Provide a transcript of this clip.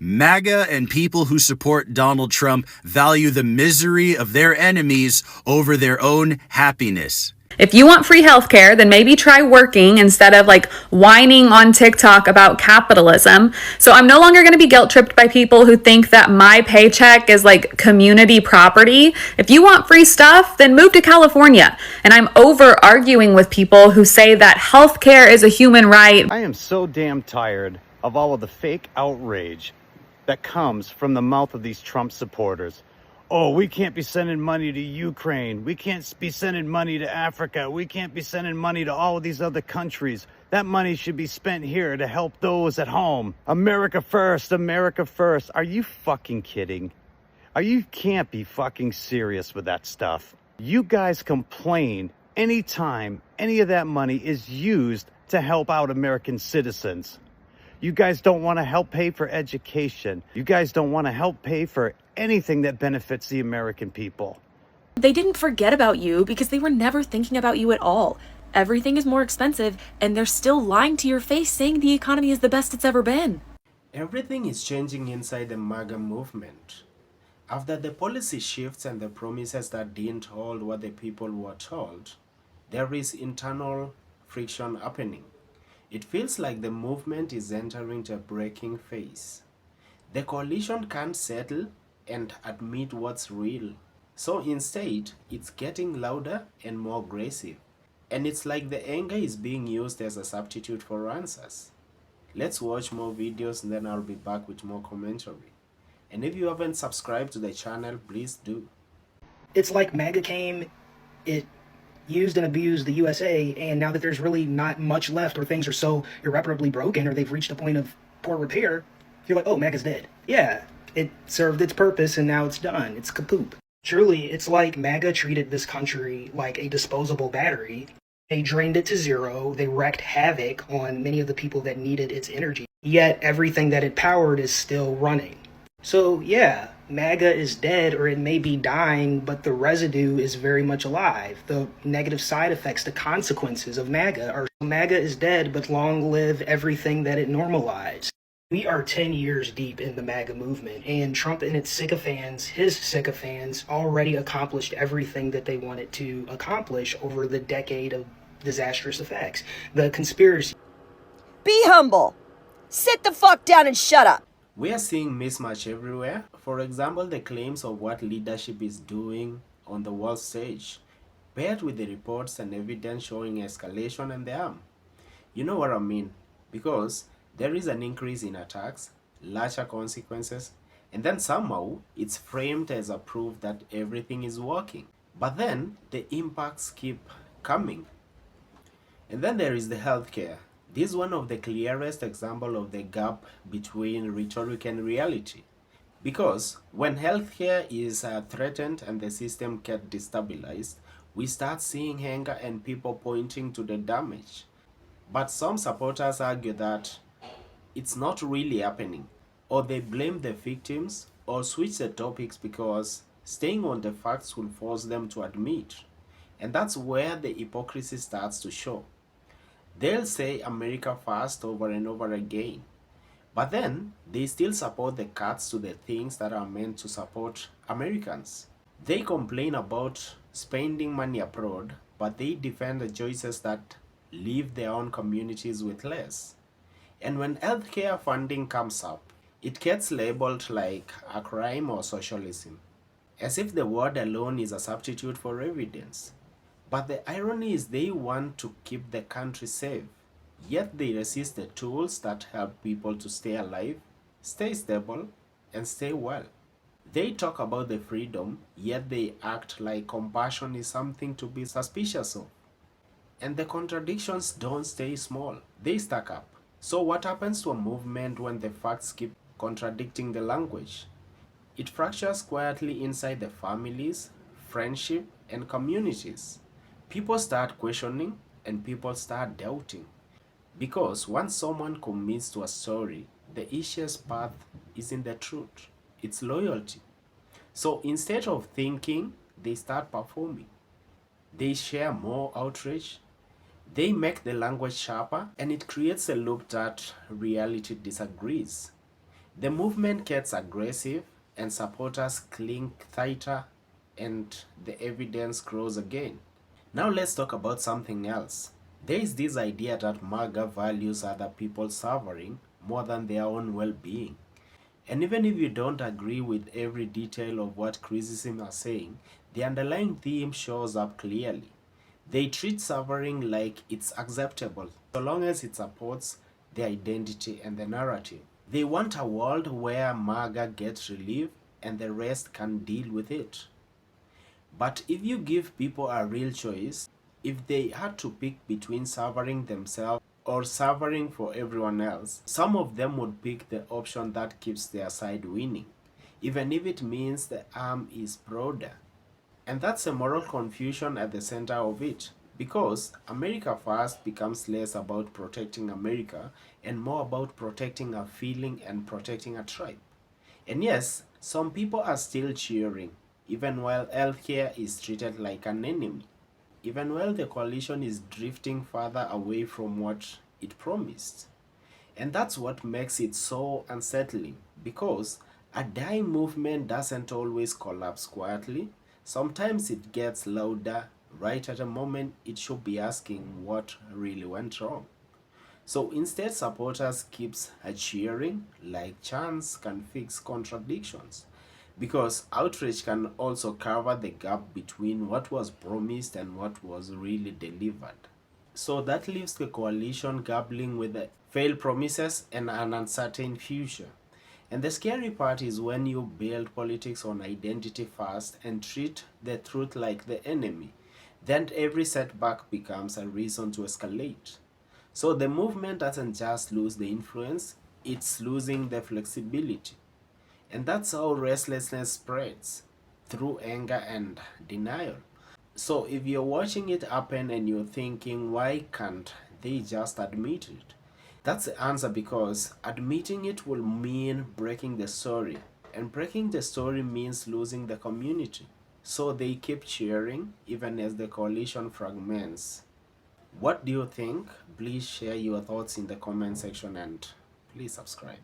MAGA and people who support Donald Trump value the misery of their enemies over their own happiness. If you want free healthcare, then maybe try working instead of whining on TikTok about capitalism. So I'm no longer going to be guilt tripped by people who think that my paycheck is like community property. If you want free stuff, then move to California. And I'm over arguing with people who say that healthcare is a human right. I am so damn tired of all of the fake outrage that comes from the mouth of these Trump supporters. Oh, we can't be sending money to Ukraine. We can't be sending money to Africa. We can't be sending money to all of these other countries. That money should be spent here to help those at home. America first, America first. Are you fucking kidding? You can't be fucking serious with that stuff. You guys complain anytime any of that money is used to help out American citizens. You guys don't want to help pay for education. You guys don't want to help pay for anything that benefits the American people. They didn't forget about you because they were never thinking about you at all. Everything is more expensive, and they're still lying to your face saying the economy is the best it's ever been. Everything is changing inside the MAGA movement. After the policy shifts and the promises that didn't hold what the people were told, there is internal friction happening. It feels like the movement is entering a breaking phase. The coalition can't settle and admit what's real. So instead, it's getting louder and more aggressive. And it's like the anger is being used as a substitute for answers. Let's watch more videos and then I'll be back with more commentary. And if you haven't subscribed to the channel, please do. It's like MAGA came, it used and abused the USA, and now that there's really not much left, or things are so irreparably broken, or they've reached a point of poor repair, you're like, oh, MAGA's dead. Yeah, it served its purpose and now it's done. It's kapoop. Truly, it's like MAGA treated this country like a disposable battery. They drained it to zero. They wreaked havoc on many of the people that needed its energy. Yet everything that it powered is still running. So yeah, MAGA is dead, or it may be dying, but the residue is very much alive. The negative side effects, the consequences of MAGA are MAGA is dead, but long live everything that it normalized. We are 10 years deep in the MAGA movement, and Trump and his sycophants, already accomplished everything that they wanted to accomplish over the decade of disastrous effects. The conspiracy. Be humble. Sit the fuck down and shut up. We are seeing mismatch everywhere. For example, the claims of what leadership is doing on the world stage, paired with the reports and evidence showing escalation and the harm. You know what I mean? Because there is an increase in attacks, larger consequences, and then somehow it's framed as a proof that everything is working. But then the impacts keep coming. And then there is the healthcare. This is one of the clearest examples of the gap between rhetoric and reality. Because when healthcare is threatened and the system gets destabilized, we start seeing anger and people pointing to the damage. But some supporters argue that it's not really happening, or they blame the victims or switch the topics because staying on the facts will force them to admit. And that's where the hypocrisy starts to show. They'll say America first over and over again, but then they still support the cuts to the things that are meant to support Americans. They complain about spending money abroad, but they defend the choices that leave their own communities with less. And when healthcare funding comes up, it gets labeled like a crime or socialism, as if the word alone is a substitute for evidence. But the irony is they want to keep the country safe, yet they resist the tools that help people to stay alive, stay stable, and stay well. They talk about the freedom, yet they act like compassion is something to be suspicious of. And the contradictions don't stay small, they stack up. So what happens to a movement when the facts keep contradicting the language? It fractures quietly inside the families, friendship, and communities. People start questioning and people start doubting. Because once someone commits to a story, the easiest path isn't the truth, it's loyalty. So instead of thinking, they start performing. They share more outrage, they make the language sharper, and it creates a loop that reality disagrees. The movement gets aggressive and supporters cling tighter and the evidence grows again. Now let's talk about something else. There is this idea that MAGA values other people's suffering more than their own well-being. And even if you don't agree with every detail of what criticism are saying, the underlying theme shows up clearly. They treat suffering like it's acceptable, so long as it supports their identity and the narrative. They want a world where MAGA gets relief and the rest can deal with it. But if you give people a real choice, if they had to pick between suffering themselves or suffering for everyone else, some of them would pick the option that keeps their side winning, even if it means the arm is broader. And that's a moral confusion at the center of it, because America First becomes less about protecting America and more about protecting a feeling and protecting a tribe. And yes, some people are still cheering, even while healthcare is treated like an enemy, even while the coalition is drifting further away from what it promised. And that's what makes it so unsettling, because a dying movement doesn't always collapse quietly. Sometimes it gets louder right at a moment it should be asking what really went wrong. So instead, supporters keeps cheering like chants can fix contradictions, because outrage can also cover the gap between what was promised and what was really delivered. So that leaves the coalition grappling with the failed promises and an uncertain future. And the scary part is when you build politics on identity first and treat the truth like the enemy, then every setback becomes a reason to escalate. So the movement doesn't just lose the influence, it's losing the flexibility. And that's how restlessness spreads, through anger and denial. So if you're watching it happen and you're thinking, why can't they just admit it? That's the answer, because admitting it will mean breaking the story. And breaking the story means losing the community. So they keep cheering even as the coalition fragments. What do you think? Please share your thoughts in the comment section and please subscribe.